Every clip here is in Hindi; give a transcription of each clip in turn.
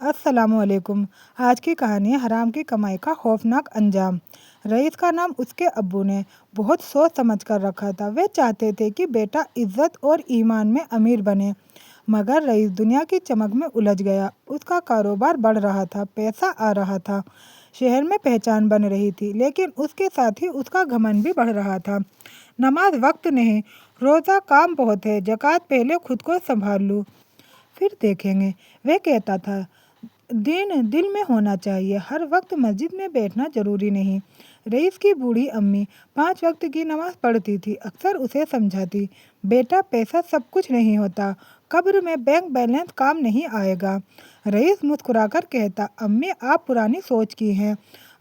अस्सलामुअलैकुम। आज की कहानी है हराम की कमाई का खौफनाक अंजाम। रईस का नाम उसके अब्बू ने बहुत सोच समझ कर रखा था। वे चाहते थे कि बेटा इज्जत और ईमान में अमीर बने, मगर रईस दुनिया की चमक में उलझ गया। उसका कारोबार बढ़ रहा था, पैसा आ रहा था, शहर में पहचान बन रही थी, लेकिन उसके साथ ही उसका घमंड भी बढ़ रहा था। नमाज वक्त नहीं, रोज़ा काम बहुत है, ज़कात पहले खुद को संभाल लूँ फिर देखेंगे, वह कहता था। दिन दिल में होना चाहिए, हर वक्त मस्जिद में बैठना जरूरी नहीं। रईस की बूढ़ी अम्मी 5 वक्त की नमाज पढ़ती थी, अक्सर उसे समझाती, बेटा पैसा सब कुछ नहीं होता, कब्र में बैंक बैलेंस काम नहीं आएगा। रईस मुस्कुराकर कहता, अम्मी आप पुरानी सोच की हैं,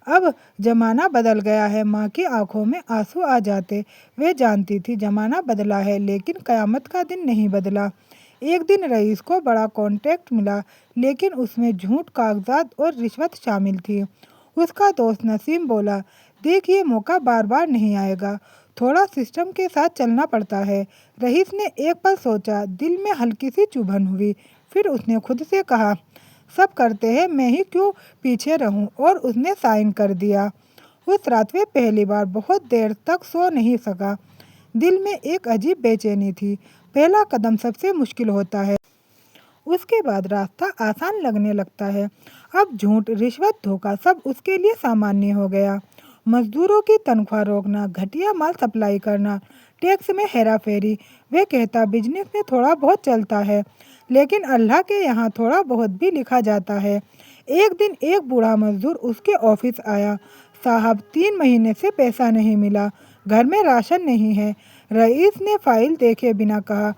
अब जमाना बदल गया है। माँ की आंखों में आंसू आ जाते। वे जानती थी जमाना बदला है, लेकिन कयामत का दिन नहीं बदला। एक दिन रईस को बड़ा कॉन्ट्रैक्ट मिला, लेकिन उसमें झूठ, कागजात और रिश्वत शामिल थी। उसका दोस्त नसीम बोला, देख ये मौका बार बार नहीं आएगा, थोड़ा सिस्टम के साथ चलना पड़ता है। रईस ने एक पल सोचा, दिल में हल्की सी चुभन हुई। फिर उसने खुद से कहा, सब करते हैं, मैं ही क्यों पीछे रहूं, और उसने साइन कर दिया। उस रात वे पहली बार बहुत देर तक सो नहीं सका। दिल में एक अजीब बेचैनी थी। पहला कदम सबसे मुश्किल होता है, उसके बाद रास्ता आसान लगने लगता है। अब झूठ, रिश्वत, धोखा सब उसके लिए सामान्य हो गया। मजदूरों की तनख्वाह रोकना, घटिया माल सप्लाई करना, टैक्स में हेरा फेरी। वे कहता, बिजनेस में थोड़ा बहुत चलता है, लेकिन अल्लाह के यहाँ थोड़ा बहुत भी लिखा जाता है। एक दिन एक बूढ़ा मजदूर उसके ऑफिस आया, साहब 3 महीने से पैसा नहीं मिला, घर में राशन नहीं है। रईस ने फाइल देखे बिना कहा,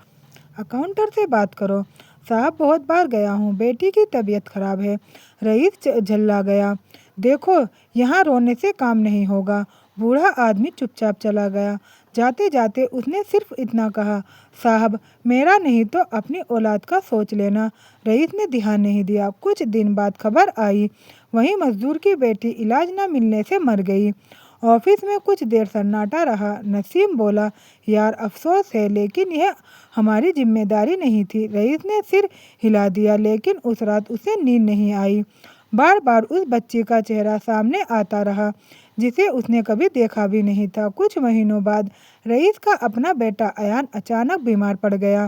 अकाउंटर से बात करो। साहब बहुत बार गया हूँ, बेटी की तबीयत खराब है। रईस झल्ला गया, देखो यहाँ रोने से काम नहीं होगा। बूढ़ा आदमी चुपचाप चला गया। जाते जाते उसने सिर्फ इतना कहा, साहब मेरा नहीं तो अपनी औलाद का सोच लेना। रईस ने ध्यान नहीं दिया। कुछ दिन बाद खबर आई, वही मजदूर की बेटी इलाज न मिलने से मर गई। ऑफिस में कुछ देर सन्नाटा रहा। नसीम बोला, यार अफसोस है, लेकिन यह हमारी जिम्मेदारी नहीं थी। रईस ने सिर हिला दिया, लेकिन उस रात उसे नींद नहीं आई। बार बार उस बच्ची का चेहरा सामने आता रहा, जिसे उसने कभी देखा भी नहीं था। कुछ महीनों बाद रईस का अपना बेटा अयान अचानक बीमार पड़ गया।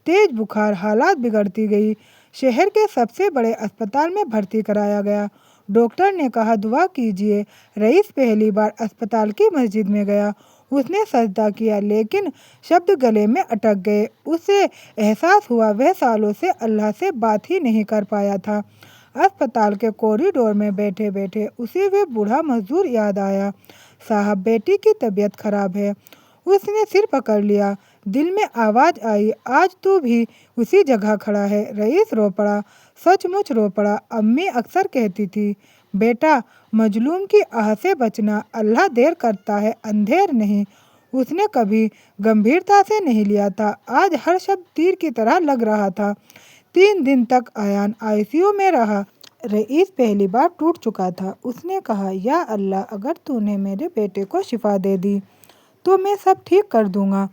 तेज बुखार, हालात बिगड़ती गई। शहर के सबसे बड़े अस्पताल में भर्ती कराया गया। डॉक्टर ने कहा, दुआ कीजिए। रईस पहली बार अस्पताल की मस्जिद में गया। उसने सजदा किया, लेकिन शब्द गले में अटक गए। उसे एहसास हुआ वह सालों से अल्लाह से बात ही नहीं कर पाया था। अस्पताल के कॉरिडोर में बैठे बैठे उसे वे बूढ़ा मजदूर याद आया। साहब बेटी की तबीयत खराब है। उसने सिर पकड़ लिया। दिल में आवाज आई, आज तू भी उसी जगह खड़ा है। रईस रो पड़ा, सचमुच रो पड़ा। अम्मी अक्सर कहती थी, बेटा मजलूम की आह से बचना, अल्लाह देर करता है, अंधेर नहीं। उसने कभी गंभीरता से नहीं लिया था। आज हर शब्द तीर की तरह लग रहा था। 3 दिन तक अयान आईसीयू में रहा। रईस पहली बार टूट चुका था। उसने कहा, या अल्लाह अगर तूने मेरे बेटे को शिफा दे दी तो मैं सब ठीक कर दूंगा।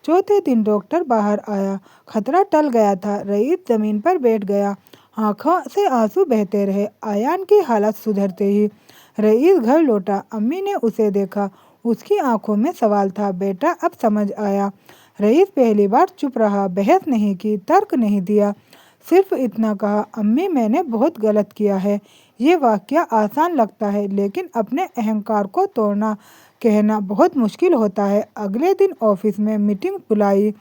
चौथे दिन डॉक्टर बाहर आया। खतरा टल गया था। रईस जमीन पर बैठ गया, आंखों से आंसू बहते रहे। आयान की हालत सुधरते ही रईस घर लौटा। अम्मी ने उसे देखा, उसकी आंखों में सवाल था। बेटा अब समझ आया। रईस पहली बार चुप रहा, बहस नहीं की, तर्क नहीं दिया, सिर्फ इतना कहा, अम्मी मैंने बहुत गलत किया है। ये वाकया आसान लगता है, लेकिन अपने अहंकार को तोड़ना, कहना बहुत मुश्किल होता है। अगले दिन ऑफिस में मीटिंग बुलाई।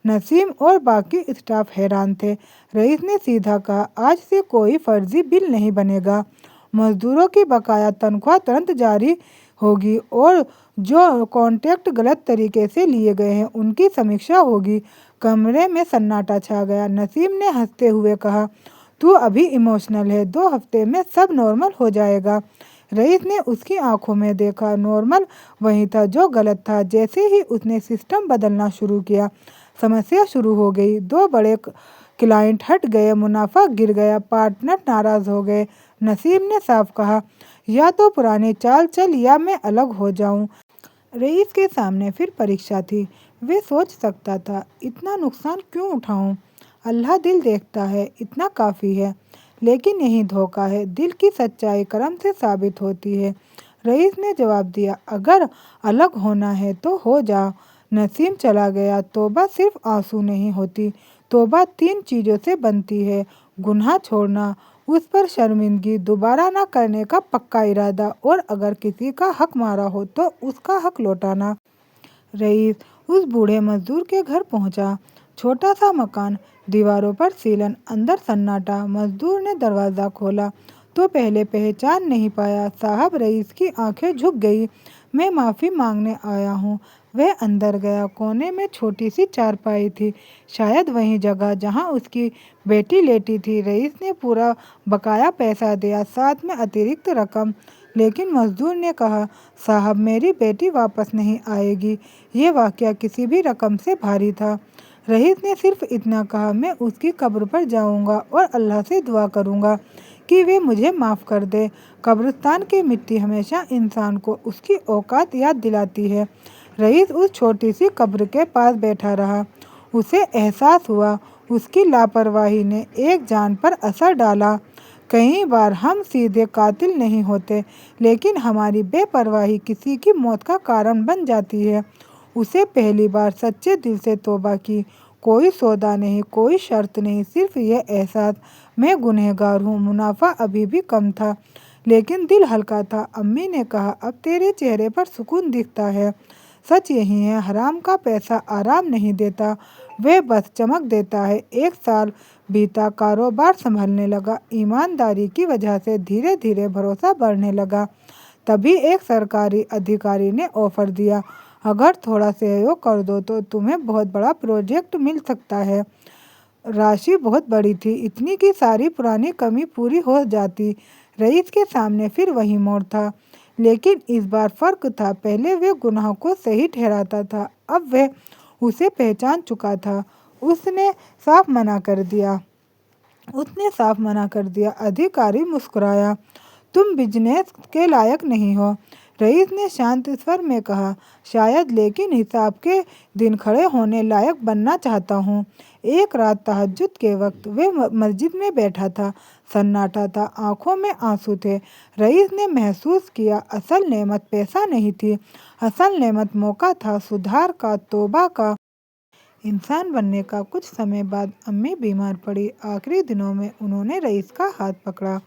नसीम और बाकी स्टाफ हैरान थे। रईस ने सीधा कहा, आज से कोई फर्जी बिल नहीं बनेगा। मजदूरों की बकाया तनख्वाह तुरंत जारी होगी, और जो कॉन्ट्रैक्ट गलत तरीके से लिए गए हैं उनकी समीक्षा होगी। कमरे में सन्नाटा छा गया। नसीम ने हंसते हुए कहा, तू अभी इमोशनल है, 2 हफ्ते में सब नॉर्मल हो जाएगा। रईस ने उसकी आंखों में देखा। नॉर्मल वही था जो गलत था। जैसे ही उसने सिस्टम बदलना शुरू किया, समस्या शुरू हो गई। 2 बड़े क्लाइंट हट गए, मुनाफा गिर गया, पार्टनर नाराज हो गए। नसीम ने साफ कहा, या तो पुरानी चाल चल या मैं अलग हो जाऊं। रईस के सामने फिर परीक्षा थी। वे सोच सकता था, इतना नुकसान क्यों उठाऊं? अल्लाह दिल देखता है, इतना काफ़ी है। लेकिन यही धोखा है, दिल की सच्चाई कर्म से साबित होती है। रईस ने जवाब दिया, अगर अलग होना है तो हो जा। नसीम चला गया। तौबा सिर्फ आंसू नहीं होती, तौबा 3 चीज़ों से बनती है, गुनाह छोड़ना, उस पर शर्मिंदगी, दोबारा ना करने का पक्का इरादा, और अगर किसी का हक मारा हो तो उसका हक लौटाना। रईस उस बूढ़े मजदूर के घर पहुंचा। छोटा सा मकान, दीवारों पर सीलन, अंदर सन्नाटा। मजदूर ने दरवाज़ा खोला तो पहले पहचान नहीं पाया। साहब, रईस की आंखें झुक गई। मैं माफ़ी मांगने आया हूँ। वह अंदर गया। कोने में छोटी सी चारपाई थी, शायद वही जगह जहाँ उसकी बेटी लेटी थी। रईस ने पूरा बकाया पैसा दिया, साथ में अतिरिक्त रकम। लेकिन मजदूर ने कहा, साहब, मेरी बेटी वापस नहीं आएगी। ये वाकया किसी भी रकम से भारी था। रईस ने सिर्फ इतना कहा, मैं उसकी कब्र पर जाऊंगा और अल्लाह से दुआ करूंगा कि वे मुझे माफ़ कर दे। कब्रिस्तान की मिट्टी हमेशा इंसान को उसकी औकात याद दिलाती है। रईस उस छोटी सी कब्र के पास बैठा रहा। उसे एहसास हुआ उसकी लापरवाही ने एक जान पर असर डाला। कई बार हम सीधे कातिल नहीं होते, लेकिन हमारी बेपरवाही किसी की मौत का कारण बन जाती है। उसे पहली बार सच्चे दिल से तौबा की। कोई सौदा नहीं, कोई शर्त नहीं, सिर्फ यह एहसास, मैं गुनहगार हूँ। मुनाफा अभी भी कम था, लेकिन दिल हल्का था। अम्मी ने कहा, अब तेरे चेहरे पर सुकून दिखता है। सच यही है, हराम का पैसा आराम नहीं देता, वह बस चमक देता है। 1 साल बीता, कारोबार संभलने लगा। ईमानदारी की वजह से धीरे धीरे भरोसा बढ़ने लगा। तभी एक सरकारी अधिकारी ने ऑफर दिया, अगर थोड़ा सहयोग कर दो तो तुम्हें बहुत बड़ा प्रोजेक्ट मिल सकता है। राशि बहुत बड़ी थी, इतनी कि सारी पुरानी कमी पूरी हो जाती। रईस के सामने फिर वही मोड़ था, लेकिन इस बार फर्क था। पहले वह गुनाह को सही ठहराता था, अब वह उसे पहचान चुका था। उसने साफ मना कर दिया। अधिकारी मुस्कुराया, तुम बिजनेस के लायक नहीं हो। रईस ने शांत स्वर में कहा, शायद, लेकिन हिसाब के दिन खड़े होने लायक बनना चाहता हूँ। एक रात तहज्जुद के वक्त वह मस्जिद में बैठा था। सन्नाटा था, आंखों में आंसू थे। रईस ने महसूस किया, असल नेमत पैसा नहीं थी, असल नेमत मौका था, सुधार का, तौबा का, इंसान बनने का। कुछ समय बाद अम्मी बीमार पड़ी। आखिरी दिनों में उन्होंने रईस का हाथ पकड़ा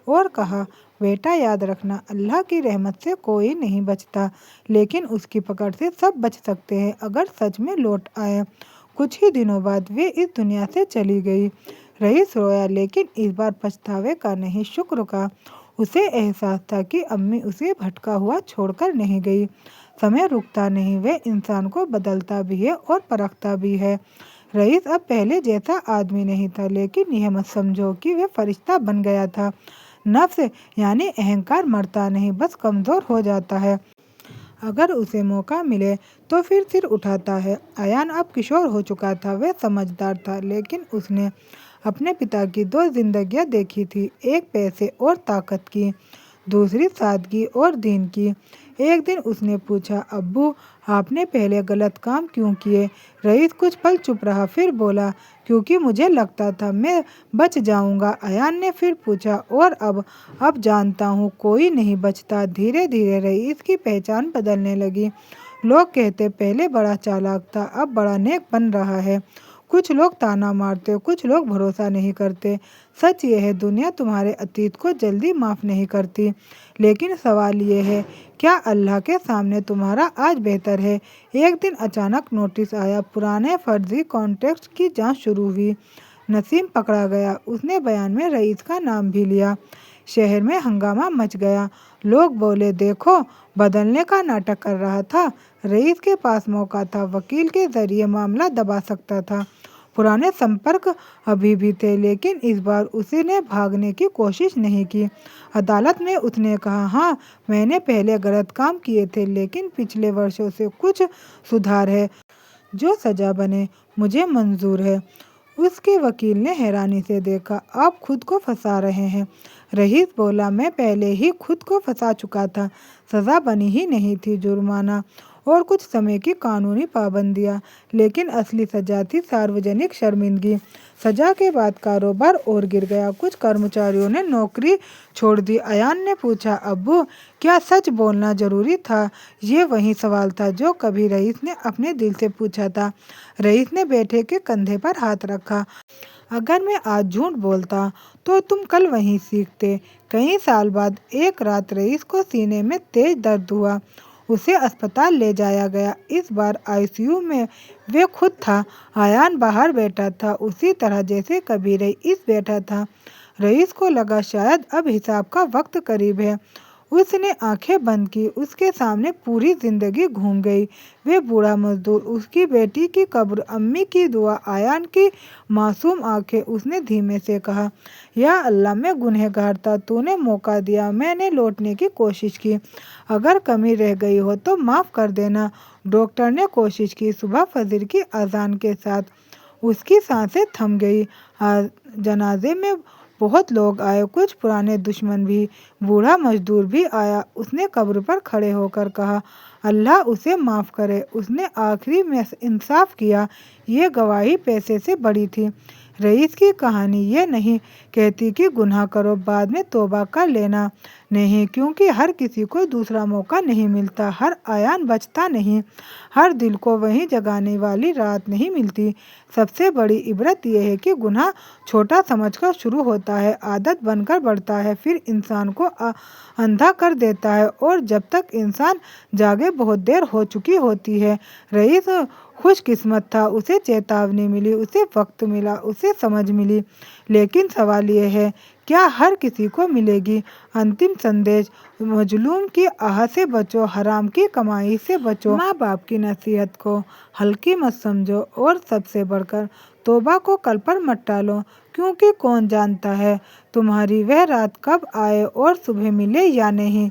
और कहा, बेटा, याद रखना, अल्लाह की रहमत से कोई नहीं बचता, लेकिन उसकी पकड़ से सब बच सकते हैं अगर सच में लौट आए। कुछ ही दिनों बाद वे इस दुनिया से चली गई। रईस रोया, लेकिन इस बार पछतावे का नहीं, शुक्र का। उसे एहसास था कि अम्मी उसे भटका हुआ छोड़कर नहीं गई। समय रुकता नहीं, वह इंसान को बदलता भी है और परखता भी है। रईस अब पहले जैसा आदमी नहीं था, लेकिन यह मत समझो कि वह फरिश्ता बन गया था। नफ्स यानी अहंकार मरता नहीं, बस कमज़ोर हो जाता है। अगर उसे मौका मिले तो फिर सिर उठाता है। अयान अब किशोर हो चुका था, वह समझदार था, लेकिन उसने अपने पिता की 2 जिंदगियां देखी थी, एक पैसे और ताकत की, दूसरी सादगी और दीन की। एक दिन उसने पूछा, अब्बू, आपने पहले गलत काम क्यों किए? रईस कुछ पल चुप रहा, फिर बोला, क्योंकि मुझे लगता था मैं बच जाऊंगा। अयान ने फिर पूछा, और अब जानता हूँ कोई नहीं बचता। धीरे धीरे रईस की पहचान बदलने लगी। लोग कहते, पहले बड़ा चालाक था, अब बड़ा नेक बन रहा है। कुछ लोग ताना मारते, कुछ लोग भरोसा नहीं करते। सच ये है, दुनिया तुम्हारे अतीत को जल्दी माफ़ नहीं करती। लेकिन सवाल ये है, क्या अल्लाह के सामने तुम्हारा आज बेहतर है? एक दिन अचानक नोटिस आया, पुराने फर्जी कॉन्ट्रैक्ट की जांच शुरू हुई। नसीम पकड़ा गया। उसने बयान में रईस का नाम भी लिया। शहर में हंगामा मच गया। लोग बोले, देखो, बदलने का नाटक कर रहा था। रईस के पास मौका था, वकील के जरिए मामला दबा सकता था। पुराने संपर्क अभी भी थे, लेकिन इस बार उसने भागने की कोशिश नहीं की। अदालत में उसने कहा, हाँ, मैंने पहले गलत काम किए थे, लेकिन पिछले वर्षों से कुछ सुधार है। जो सजा बने मुझे मंजूर है। उसके वकील ने हैरानी से देखा, आप खुद को फंसा रहे हैं। रईस बोला, मैं पहले ही खुद को फंसा चुका था, सजा बनी ही नहीं थी, जुर्माना और कुछ समय की कानूनी पाबंदियां, लेकिन असली सजा थी सार्वजनिक शर्मिंदगी। सजा के बाद कारोबार और गिर गया। कुछ कर्मचारियों ने नौकरी छोड़ दी। अयान ने पूछा, अब्बू, क्या सच बोलना जरूरी था? ये वही सवाल था जो कभी रईस ने अपने दिल से पूछा था। रईस ने बेटे के कंधे पर हाथ रखा। अगर मैं आज झूठ बोलता तो तुम कल वहीं सीखते। कई साल बाद एक रात रईस को सीने में तेज दर्द हुआ। उसे अस्पताल ले जाया गया। इस बार आईसीयू में वे खुद था। अयान बाहर बैठा था, उसी तरह जैसे कभी रईस बैठा था। रईस को लगा शायद अब हिसाब का वक्त करीब है। उसने आंखें बंद की। उसके सामने पूरी जिंदगी घूम गई। वे बूढ़ा मजदूर, उसकी बेटी की कब्र, अम्मी की दुआ, अयान की मासूम आंखें। उसने धीमे से कहा, या अल्लाह, मैं गुनहगार था। तूने मौका दिया, मैंने लौटने की कोशिश की। अगर कमी रह गई हो तो माफ कर देना। डॉक्टर ने कोशिश की। सुबह फजर की अजान के साथ उसकी सांसें थम गई। जनाजे में बहुत लोग आए, कुछ पुराने दुश्मन भी। बूढ़ा मजदूर भी आया। उसने कब्र पर खड़े होकर कहा, अल्लाह उसे माफ करे। उसने आखिरी में इंसाफ किया। ये गवाही पैसे से बड़ी थी। रईस की कहानी ये नहीं कहती कि गुनाह करो, बाद में तौबा कर लेना। नहीं, क्योंकि हर किसी को दूसरा मौका नहीं मिलता। हर अयान बचता नहीं। हर दिल को वही जगाने वाली रात नहीं मिलती। सबसे बड़ी इबरत यह है कि गुनाह छोटा समझकर शुरू होता है, आदत बनकर बढ़ता है, फिर इंसान को अंधा कर देता है, और जब तक इंसान जागे बहुत देर हो चुकी होती है। रईस खुशकिस्मत था। उसे चेतावनी मिली, उसे वक्त मिला, उसे समझ मिली। लेकिन सवाल यह है, क्या हर किसी को मिलेगी? अंतिम संदेश, मजलूम की आह से बचो, हराम की कमाई से बचो। माँ बाप की नसीहत को हल्की मत समझो, और सबसे बढ़कर तौबा को कल पर मत टालो, क्योंकि कौन जानता है तुम्हारी वह रात कब आए और सुबह मिले या नहीं।